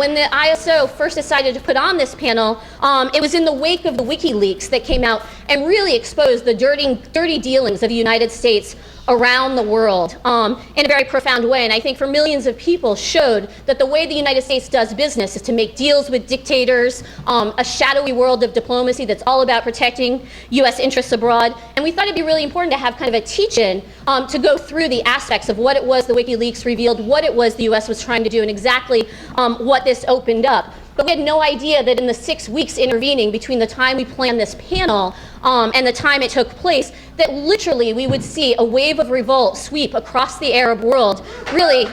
When the ISO first decided to put on this panel, it was in the wake of the Wikileaks that came out and really exposed the dirty dealings of the United States around the world in a very profound way. And I think for millions of people showed that the way the United States does business is to make deals with dictators, a shadowy world of diplomacy that's all about protecting U.S. interests abroad. And we thought it'd be really important to have kind of a teach-in to go through the aspects of what it was the Wikileaks revealed, what it was the U.S. was trying to do, and exactly what this opened up. But we had no idea that in the 6 weeks intervening between the time we planned this panel and the time it took place, that literally we would see a wave of revolt sweep across the Arab world. Really,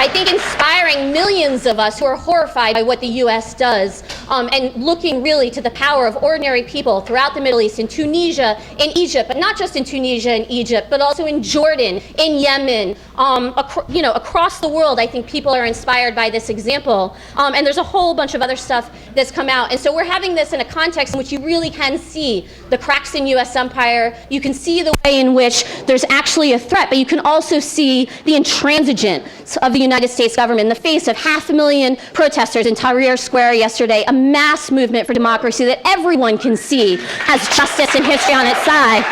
I think inspiring millions of us who are horrified by what the U.S. does and looking really to the power of ordinary people throughout the Middle East, in Tunisia, in Egypt, but not just in Tunisia and Egypt, but also in Jordan, in Yemen, across the world. I think people are inspired by this example. And there's a whole bunch of other stuff that's come out. And so we're having this in a context in which you really can see the cracks in U.S. empire. You can see the way in which there's actually a threat, but you can also see the intransigence of the United States government in the face of 500,000 protesters in Tahrir Square yesterday, a mass movement for democracy that everyone can see has justice and history on its side.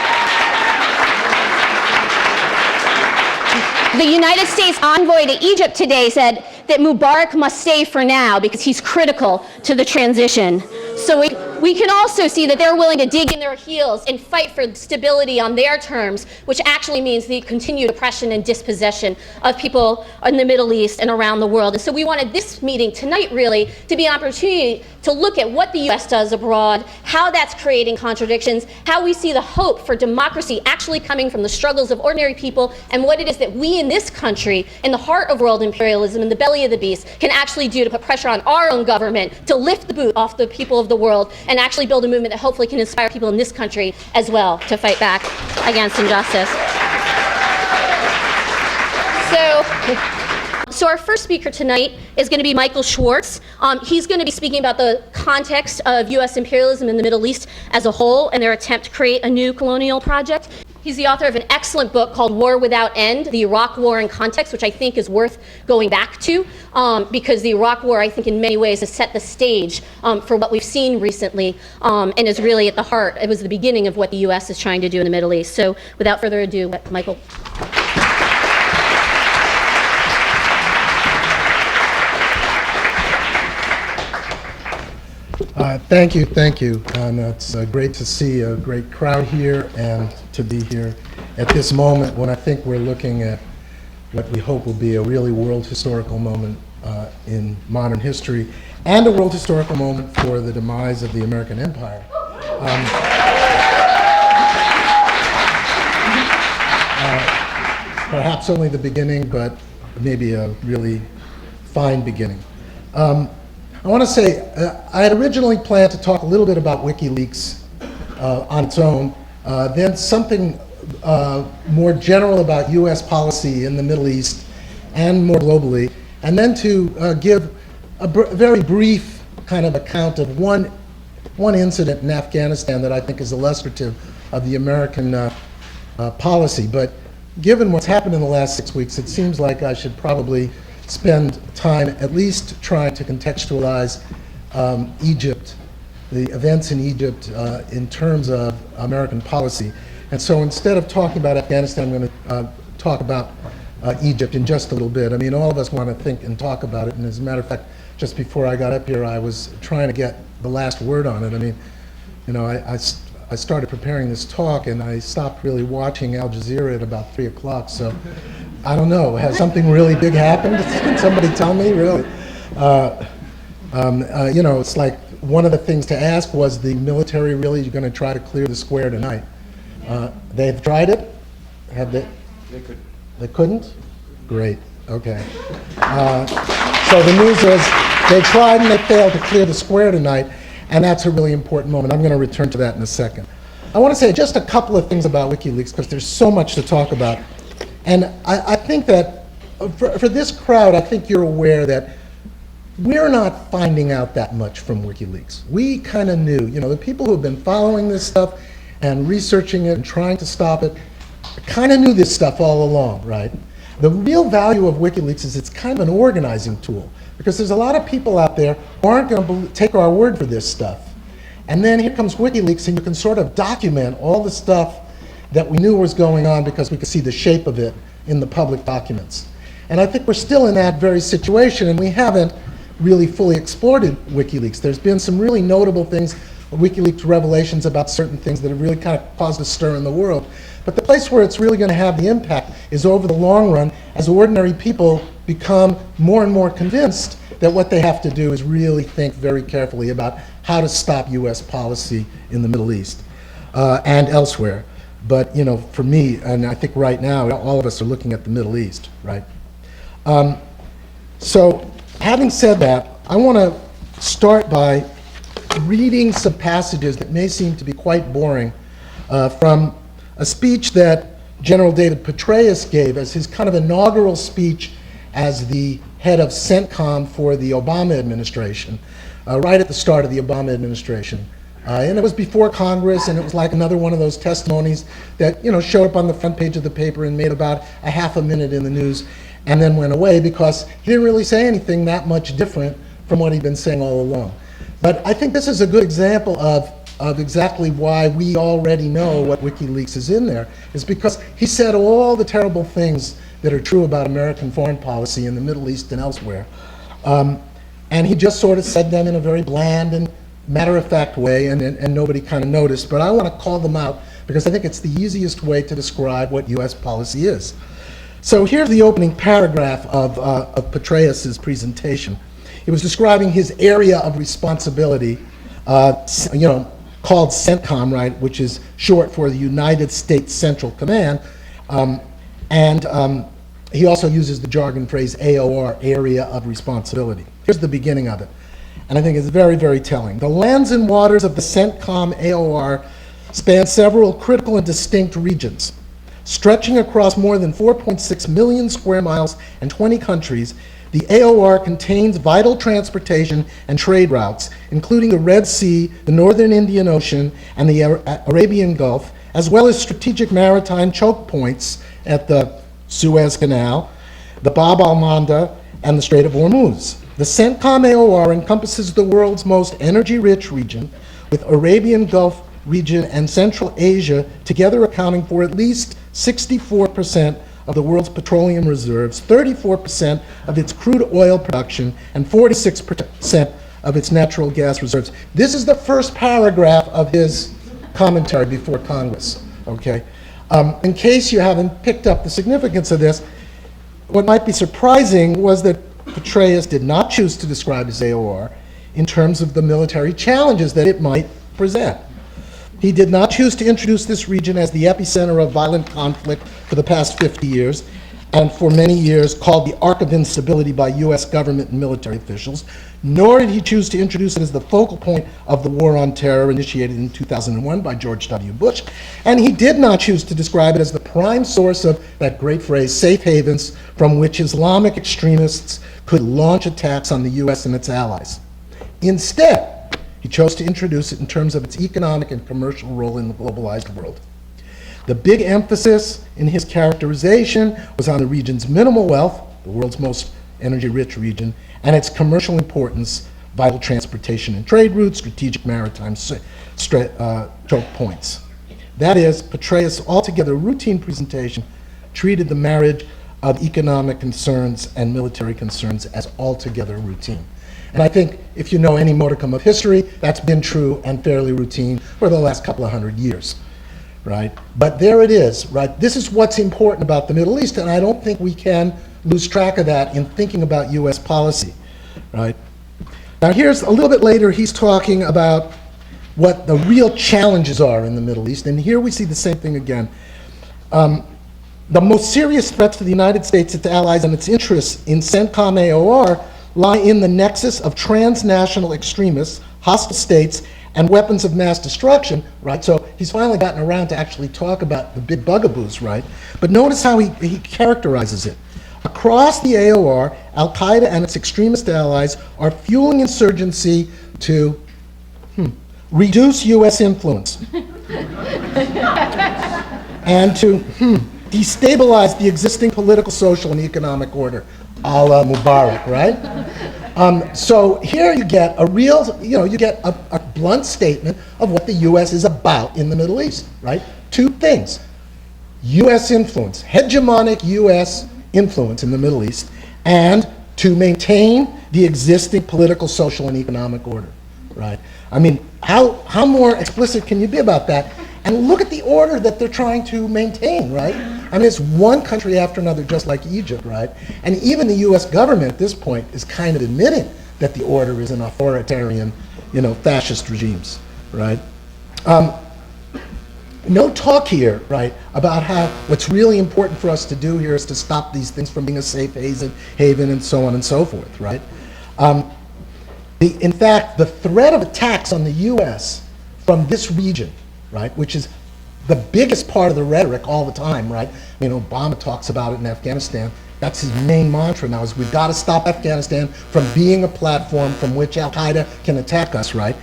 The United States envoy to Egypt today said that Mubarak must stay for now because he's critical to the transition. So we can also see that they're willing to dig in their heels and fight for stability on their terms, which actually means the continued oppression and dispossession of people in the Middle East and around the world. And so we wanted this meeting tonight really to be an opportunity to look at what the U.S. does abroad, how that's creating contradictions, how we see the hope for democracy actually coming from the struggles of ordinary people, and what it is that we in this country, in the heart of world imperialism, in the belly of the beast, can actually do to put pressure on our own government to lift the boot off the people of the world and actually build a movement that hopefully can inspire people in this country as well to fight back against injustice. So our first speaker tonight is going to be Michael Schwartz. He's going to be speaking about the context of U.S. imperialism in the Middle East as a whole and their attempt to create a new colonial project. He's the author of an excellent book called War Without End, The Iraq War in Context, which I think is worth going back to because the Iraq War, I think in many ways, has set the stage for what we've seen recently and is really at the heart. It was the beginning of what the U.S. is trying to do in the Middle East. So without further ado, Michael. Thank you. And it's great to see a great crowd here and to be here at this moment when I think we're looking at what we hope will be a really world historical moment in modern history and a world historical moment for the demise of the American empire. Perhaps only the beginning, but maybe a really fine beginning. I want to say, I had originally planned to talk a little bit about WikiLeaks on its own, then something more general about U.S. policy in the Middle East and more globally, and then to give a very brief kind of account of one incident in Afghanistan that I think is illustrative of the American policy. But given what's happened in the last 6 weeks, it seems like I should probably spend time at least trying to contextualize Egypt, the events in Egypt in terms of American policy. And so instead of talking about Afghanistan, I'm going to talk about Egypt in just a little bit. I mean, all of us want to think and talk about it. And as a matter of fact, just before I got up here, I was trying to get the last word on it. I mean, you know, I started preparing this talk and I stopped really watching Al Jazeera at about 3 o'clock. So I don't know, has something really big happened? Can somebody tell me, really? You know, it's like one of the things to ask was the military really going to try to clear the square tonight? They've tried it? Have they? They couldn't. They couldn't? Great, okay. So the news is they tried and they failed to clear the square tonight, and that's a really important moment. I'm going to return to that in a second. I want to say just a couple of things about WikiLeaks because there's so much to talk about. And I think that for this crowd, I think you're aware that we're not finding out that much from WikiLeaks. We kind of knew, you know, the people who have been following this stuff and researching it and trying to stop it kind of knew this stuff all along, right? The real value of WikiLeaks is it's kind of an organizing tool, because there's a lot of people out there who aren't going to take our word for this stuff. And then here comes WikiLeaks, and you can sort of document all the stuff that we knew was going on because we could see the shape of it in the public documents. And I think we're still in that very situation, and we haven't really fully exploited WikiLeaks. There's been some really notable things, WikiLeaks revelations about certain things that have really kind of caused a stir in the world. But the place where it's really going to have the impact is over the long run, as ordinary people become more and more convinced that what they have to do is really think very carefully about how to stop US policy in the Middle East and elsewhere. But, you know, for me, and I think right now, all of us are looking at the Middle East, right? So, having said that, I want to start by reading some passages that may seem to be quite boring from a speech that General David Petraeus gave as his kind of inaugural speech as the head of CENTCOM for the Obama administration, right at the start of the Obama administration. And it was before Congress, and it was like another one of those testimonies that, you know, showed up on the front page of the paper and made about a half a minute in the news and then went away because he didn't really say anything that much different from what he'd been saying all along. But I think this is a good example of exactly why we already know what WikiLeaks is in there, is because he said all the terrible things that are true about American foreign policy in the Middle East and elsewhere. And he just sort of said them in a very bland and matter-of-fact way, and nobody kind of noticed. But I want to call them out because I think it's the easiest way to describe what US policy is. So here's the opening paragraph of Petraeus' presentation. He was describing his area of responsibility, called CENTCOM, right, which is short for the United States Central Command. He also uses the jargon phrase AOR, area of responsibility. Here's the beginning of it, and I think it's very, very telling. The lands and waters of the CENTCOM AOR span several critical and distinct regions. Stretching across more than 4.6 million square miles and 20 countries, the AOR contains vital transportation and trade routes, including the Red Sea, the Northern Indian Ocean, and the Arabian Gulf, as well as strategic maritime choke points at the Suez Canal, the Bab al-Mandab, and the Strait of Hormuz. The CENTCOM AOR encompasses the world's most energy-rich region, with Arabian Gulf region and Central Asia together accounting for at least 64% of the world's petroleum reserves, 34% of its crude oil production, and 46% of its natural gas reserves. This is the first paragraph of his commentary before Congress, okay? In case you haven't picked up the significance of this, what might be surprising was that Petraeus did not choose to describe his AOR in terms of the military challenges that it might present. He did not choose to introduce this region as the epicenter of violent conflict for the past 50 years, and for many years called the Arc of Instability by US government and military officials, nor did he choose to introduce it as the focal point of the war on terror initiated in 2001 by George W. Bush, and he did not choose to describe it as the prime source of that great phrase, safe havens, from which Islamic extremists could launch attacks on the US and its allies. Instead, he chose to introduce it in terms of its economic and commercial role in the globalized world. The big emphasis in his characterization was on the region's minimal wealth, the world's most energy-rich region, and its commercial importance, vital transportation and trade routes, strategic maritime choke points. That is, Petraeus' altogether routine presentation treated the marriage of economic concerns and military concerns as altogether routine. And I think if you know any modicum of history, that's been true and fairly routine for the last couple of 100 years, right? But there it is, right? This is what's important about the Middle East, and I don't think we can lose track of that in thinking about US policy, right? Now here's, a little bit later, he's talking about what the real challenges are in the Middle East, and here we see the same thing again. The most serious threats to the United States, its allies, and its interests in CENTCOM AOR lie in the nexus of transnational extremists, hostile states, and weapons of mass destruction, right? So he's finally gotten around to actually talk about the big bugaboos, right? But notice how he characterizes it. Across the AOR, Al-Qaeda and its extremist allies are fueling insurgency to reduce US influence and to destabilize the existing political, social, and economic order, a la Mubarak, right? So here you get a real, you get a blunt statement of what the U.S. is about in the Middle East, right? Two things: U.S. influence, hegemonic U.S. influence in the Middle East, and to maintain the existing political, social, and economic order, right? I mean, how more explicit can you be about that? And look at the order that they're trying to maintain, right? I mean, it's one country after another, just like Egypt, right? And even the U.S. government at this point is kind of admitting that the order is an authoritarian, fascist regimes, right? No talk here, right, about how what's really important for us to do here is to stop these things from being a safe haven and so on and so forth, right? In fact, the threat of attacks on the U.S. from this region, right, which is the biggest part of the rhetoric all the time, right? I mean, Obama talks about it in Afghanistan. That's his main mantra now, is we've got to stop Afghanistan from being a platform from which al-Qaeda can attack us, right?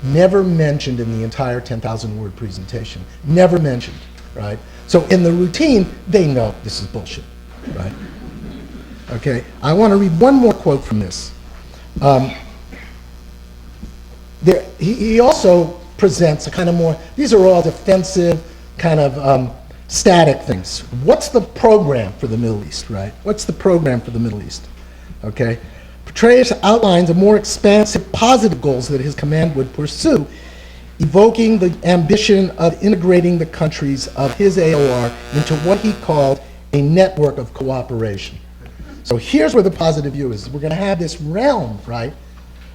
Never mentioned in the entire 10,000-word presentation. Never mentioned, right? So in the routine, they know this is bullshit, right? Okay, I want to read one more quote from this. He also presents a kind of more, these are all defensive, kind of static things. What's the program for the Middle East, right? What's the program for the Middle East, okay? Petraeus outlines a more expansive, positive goals that his command would pursue, evoking the ambition of integrating the countries of his AOR into what he called a network of cooperation. So here's where the positive view is. We're going to have this realm, right?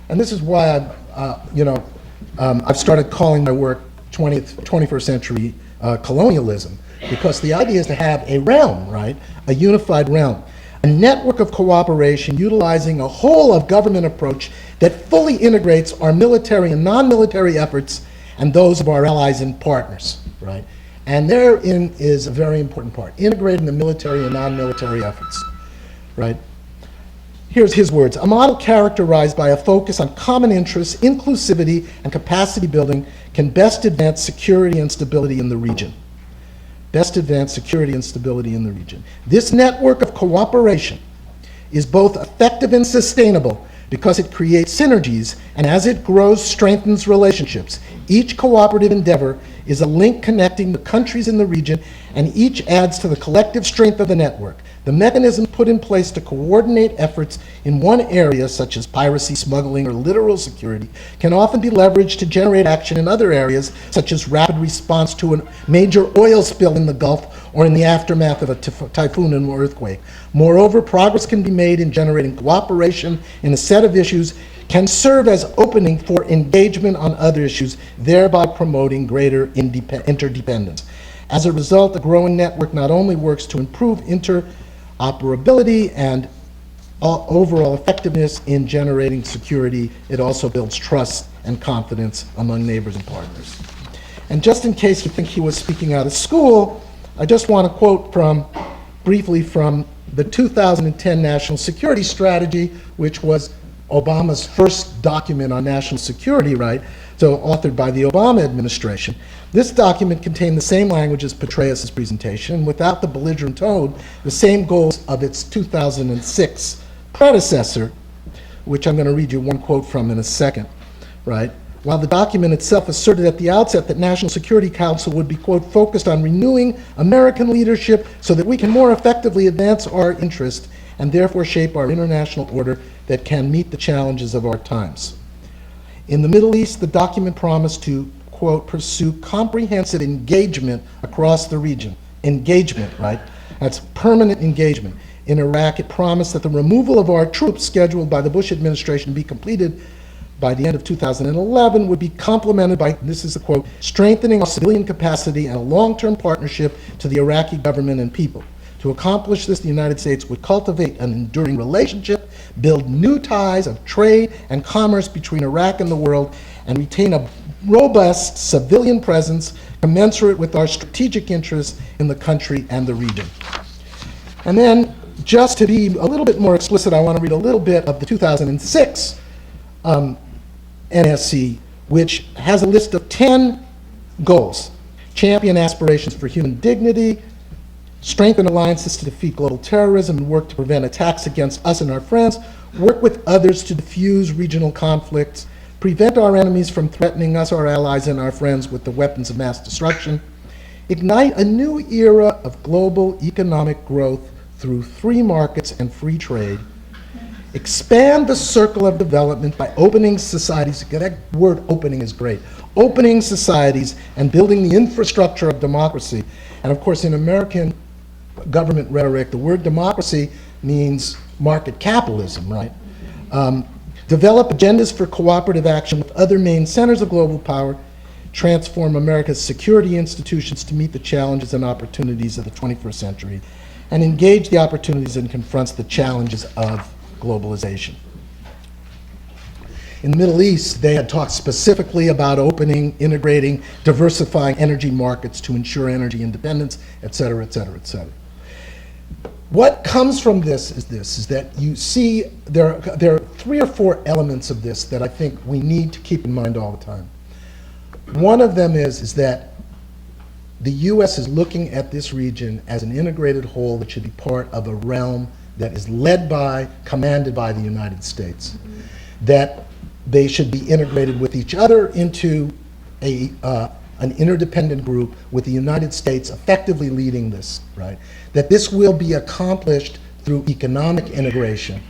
And this is why I've started calling my work 21st century colonialism, because the idea is to have a realm, right? A unified realm. A network of cooperation utilizing a whole of government approach that fully integrates our military and non-military efforts and those of our allies and partners, right? And therein is a very important part, integrating the military and non-military efforts, right? Here's his words: a model characterized by a focus on common interests, inclusivity, and capacity building can best advance security and stability in the region. Best advance security and stability in the region. This network of cooperation is both effective and sustainable because it creates synergies, and as it grows, strengthens relationships. Each cooperative endeavor is a link connecting the countries in the region, and each adds to the collective strength of the network. The mechanism put in place to coordinate efforts in one area, such as piracy, smuggling, or littoral security, can often be leveraged to generate action in other areas, such as rapid response to a major oil spill in the Gulf or in the aftermath of a typhoon and earthquake. Moreover, progress can be made in generating cooperation in a set of issues can serve as opening for engagement on other issues, thereby promoting greater interdependence. As a result, the growing network not only works to improve interoperability and overall effectiveness in generating security, it also builds trust and confidence among neighbors and partners. And just in case you think he was speaking out of school, I just want to quote briefly from the 2010 National Security Strategy, which was Obama's first document on national security, right? So authored by the Obama administration. This document contained the same language as Petraeus' presentation, without the belligerent tone, the same goals of its 2006 predecessor, which I'm going to read you one quote from in a second, right? While the document itself asserted at the outset that National Security Council would be, quote, focused on renewing American leadership so that we can more effectively advance our interest and therefore shape our international order that can meet the challenges of our times. In the Middle East, the document promised to, quote, pursue comprehensive engagement across the region. Engagement, right? That's permanent engagement. In Iraq, it promised that the removal of our troops scheduled by the Bush administration be completed by the end of 2011 would be complemented by, this is the quote, strengthening our civilian capacity and a long-term partnership to the Iraqi government and people. To accomplish this, the United States would cultivate an enduring relationship, build new ties of trade and commerce between Iraq and the world, and retain a robust civilian presence commensurate with our strategic interests in the country and the region. And then, just to be a little bit more explicit, I want to read a little bit of the 2006 NSC, which has a list of 10 goals. Champion aspirations for human dignity, strengthen alliances to defeat global terrorism and work to prevent attacks against us and our friends, work with others to diffuse regional conflicts, prevent our enemies from threatening us, our allies, and our friends with the weapons of mass destruction, ignite a new era of global economic growth through free markets and free trade, expand the circle of development by opening societies. That word opening is great. Opening societies and building the infrastructure of democracy. And of course, in American government rhetoric, the word democracy means market capitalism, right? Develop agendas for cooperative action with other main centers of global power, transform America's security institutions to meet the challenges and opportunities of the 21st century, and engage the opportunities and confronts the challenges of globalization. In the Middle East, they had talked specifically about opening, integrating, diversifying energy markets to ensure energy independence, et cetera, et cetera, et cetera. What comes from this is that you see there are 3 or 4 elements of this that I think we need to keep in mind all the time. One of them is that the US is looking at this region as an integrated whole that should be part of a realm that is led by, commanded by the United States. That they should be integrated with each other into an interdependent group with the United States effectively leading this, right? That this will be accomplished through economic integration,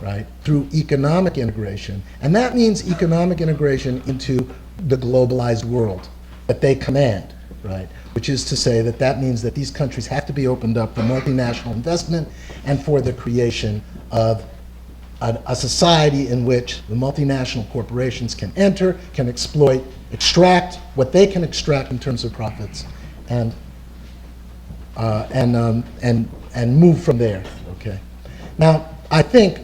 right? Through economic integration. And that means economic integration into the globalized world that they command, right? Which is to say that that means that these countries have to be opened up for multinational investment and for the creation of a society in which the multinational corporations can enter, can exploit, extract what they can extract in terms of profits, and move from there. Okay. Now, I think,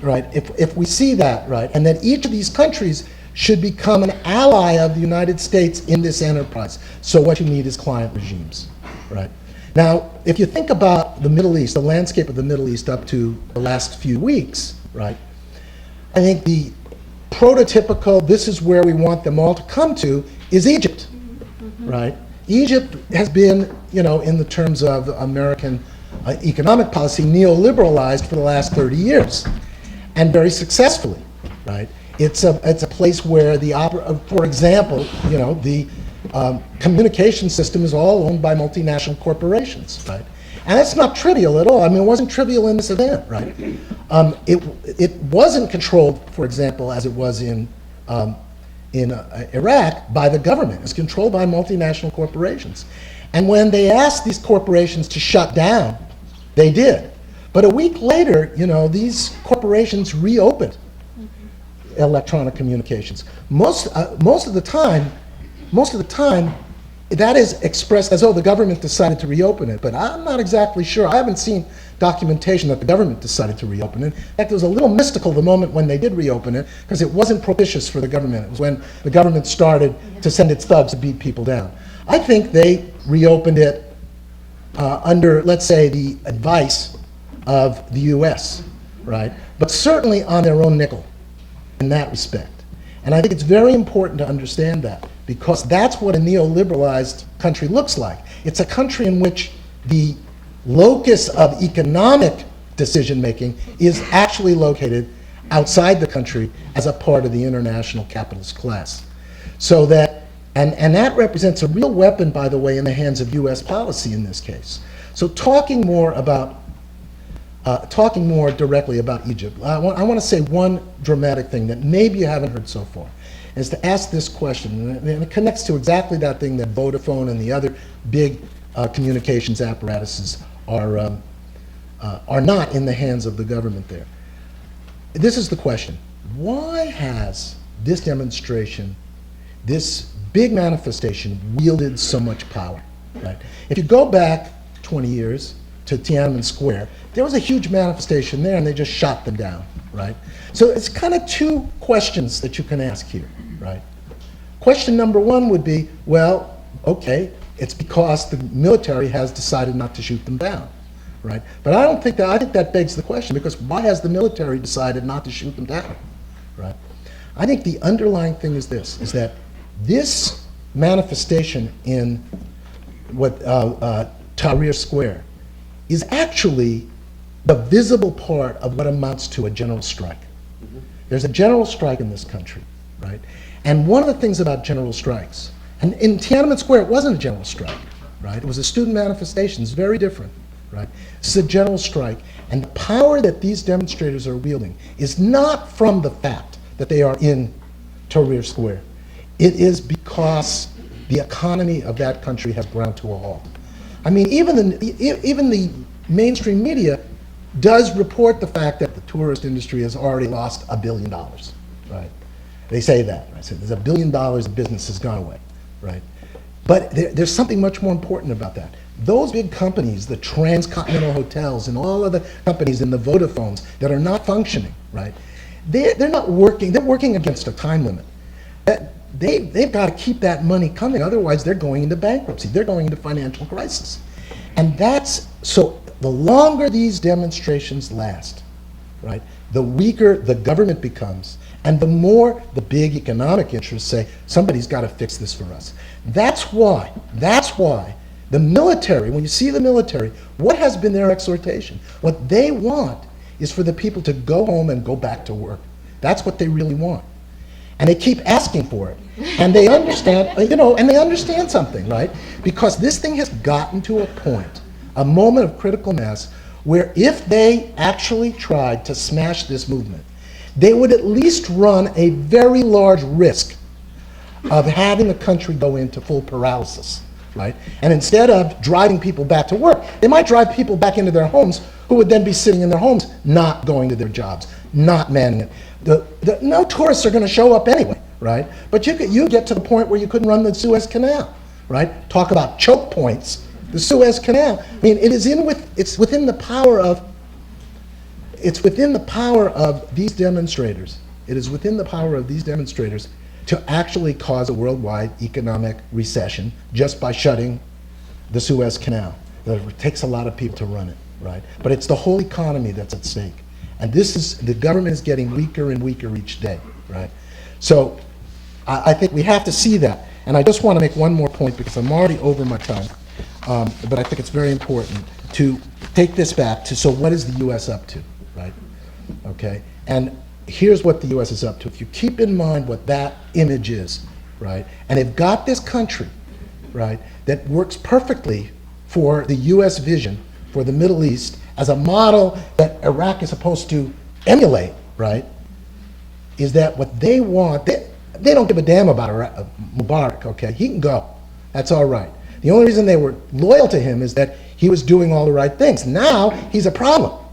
right, if we see that, right, and that each of these countries should become an ally of the United States in this enterprise. So what you need is client regimes, right? Now, if you think about the Middle East, the landscape of the Middle East up to the last few weeks, right, I think the prototypical, this is where we want them all to come to, is Egypt, right? Egypt has been, in the terms of American economic policy, neoliberalized for the last 30 years, and very successfully, right? It's a place where for example, the communication system is all owned by multinational corporations, right? And that's not trivial at all. I mean, it wasn't trivial in this event, right? It wasn't controlled, for example, as it was in Iraq, by the government. It's controlled by multinational corporations. And when they asked these corporations to shut down, they did. But a week later, these corporations reopened electronic communications. Most of the time, that is expressed as, oh, the government decided to reopen it, but I'm not exactly sure. I haven't seen documentation that the government decided to reopen it. In fact, it was a little mystical the moment when they did reopen it, because it wasn't propitious for the government. It was when the government started to send its thugs to beat people down. I think they reopened it under, let's say, the advice of the US, right? But certainly on their own nickel in that respect. And I think it's very important to understand that, because that's what a neoliberalized country looks like. It's a country in which the locus of economic decision-making is actually located outside the country as a part of the international capitalist class. So that, and that represents a real weapon, by the way, in the hands of US policy in this case. So talking more directly about Egypt, I want to say one dramatic thing that maybe you haven't heard so far, is to ask this question, and it connects to exactly that thing that Vodafone and the other big communications apparatuses are not in the hands of the government there. This is the question: why has this demonstration, this big manifestation, wielded so much power? Right? If you go back 20 years to Tiananmen Square, there was a huge manifestation there, and they just shot them down, right? So it's kind of 2 questions that you can ask here, right? Question number 1 would be, well, okay, it's because the military has decided not to shoot them down, right? But I think that begs the question, because why has the military decided not to shoot them down, right? I think the underlying thing is this, is that this manifestation in what Tahrir Square is actually the visible part of what amounts to a general strike. There's a general strike in this country, right? And one of the things about general strikes, and in Tiananmen Square it wasn't a general strike, right? It was a student manifestation. It's very different, right? It's a general strike. And the power that these demonstrators are wielding is not from the fact that they are in Tahrir Square. It is because the economy of that country has ground to a halt. I mean, even the mainstream media does report the fact that the tourist industry has already lost $1 billion, right? They say that, right? So there's $1 billion of business has gone away, right? But there's something much more important about that. Those big companies, the transcontinental hotels and all of the companies and the Vodafones that are not functioning, right? They're not working, they're working against a time limit. They've got to keep that money coming, otherwise they're going into bankruptcy, they're going into financial crisis. And so the longer these demonstrations last, right, the weaker the government becomes, and the more the big economic interests say, somebody's got to fix this for us. That's why the military, when you see the military, what has been their exhortation? What they want is for the people to go home and go back to work. That's what they really want. And they keep asking for it. And they understand, and they understand something, right? Because this thing has gotten to a point, a moment of critical mass, where if they actually tried to smash this movement, they would at least run a very large risk of having the country go into full paralysis, right? And instead of driving people back to work, they might drive people back into their homes who would then be sitting in their homes, not going to their jobs, not manning it. No tourists are going to show up anyway, right? But you get to the point where you couldn't run the Suez Canal, right? Talk about choke points. The Suez Canal. I mean, it's within the power of these demonstrators. It is within the power of these demonstrators to actually cause a worldwide economic recession just by shutting the Suez Canal. It takes a lot of people to run it, right? But it's the whole economy that's at stake. And the government is getting weaker and weaker each day, right? So I think we have to see that. And I just want to make one more point because I'm already over my time. But I think it's very important to take this back to, so what is the U.S. up to, right? Okay, and here's what the U.S. is up to. If you keep in mind what that image is, right, and they've got this country, right, that works perfectly for the U.S. vision for the Middle East as a model that Iraq is supposed to emulate, right, is that what they want, they don't give a damn about Mubarak, okay? He can go. That's all right. The only reason they were loyal to him is that he was doing all the right things. Now he's a problem,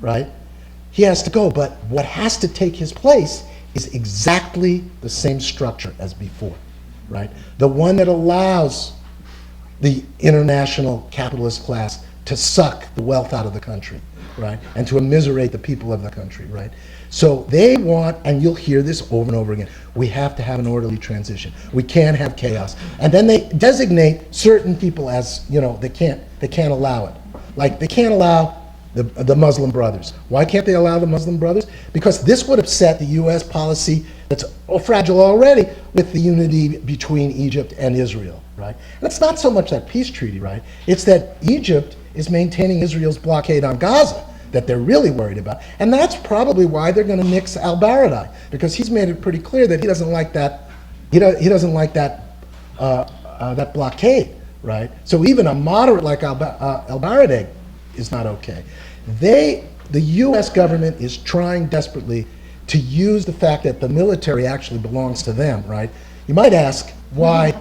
right? He has to go, but what has to take his place is exactly the same structure as before, right? The one that allows the international capitalist class to suck the wealth out of the country, right? And to immiserate the people of the country, right? So they want, and you'll hear this over and over again, we have to have an orderly transition. We can't have chaos. And then they designate certain people as, they can't allow it. Like they can't allow the Muslim Brothers. Why can't they allow the Muslim Brothers? Because this would upset the US policy that's fragile already with the unity between Egypt and Israel, right? And it's not so much that peace treaty, right? It's that Egypt is maintaining Israel's blockade on Gaza that they're really worried about. And that's probably why they're going to nix al-Baradei, because he's made it pretty clear that he doesn't like that, he doesn't like that blockade, right? So even a moderate like al-Baradei is not okay. The US government is trying desperately to use the fact that the military actually belongs to them, right? You might ask, why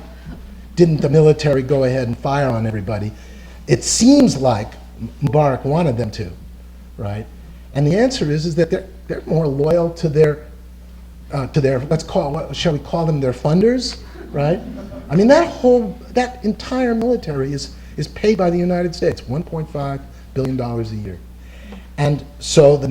didn't the military go ahead and fire on everybody? It seems like Mubarak wanted them to, right? And the answer is that they're more loyal to their shall we call them their funders, right? I mean, that entire military is paid by the United States, $1.5 billion a year. And so the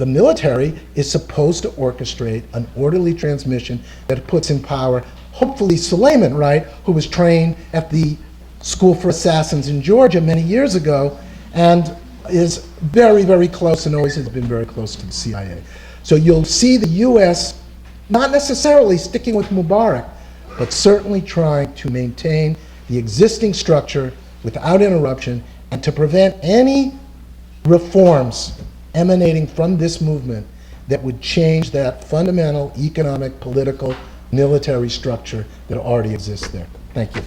military is supposed to orchestrate an orderly transmission that puts in power, hopefully Suleiman, right, who was trained at the School for Assassins in Georgia many years ago, and is very, very close and always has been very close to the CIA. So you'll see the US not necessarily sticking with Mubarak, but certainly trying to maintain the existing structure without interruption, and to prevent any reforms emanating from this movement that would change that fundamental economic, political, military structure that already exists there. Thank you.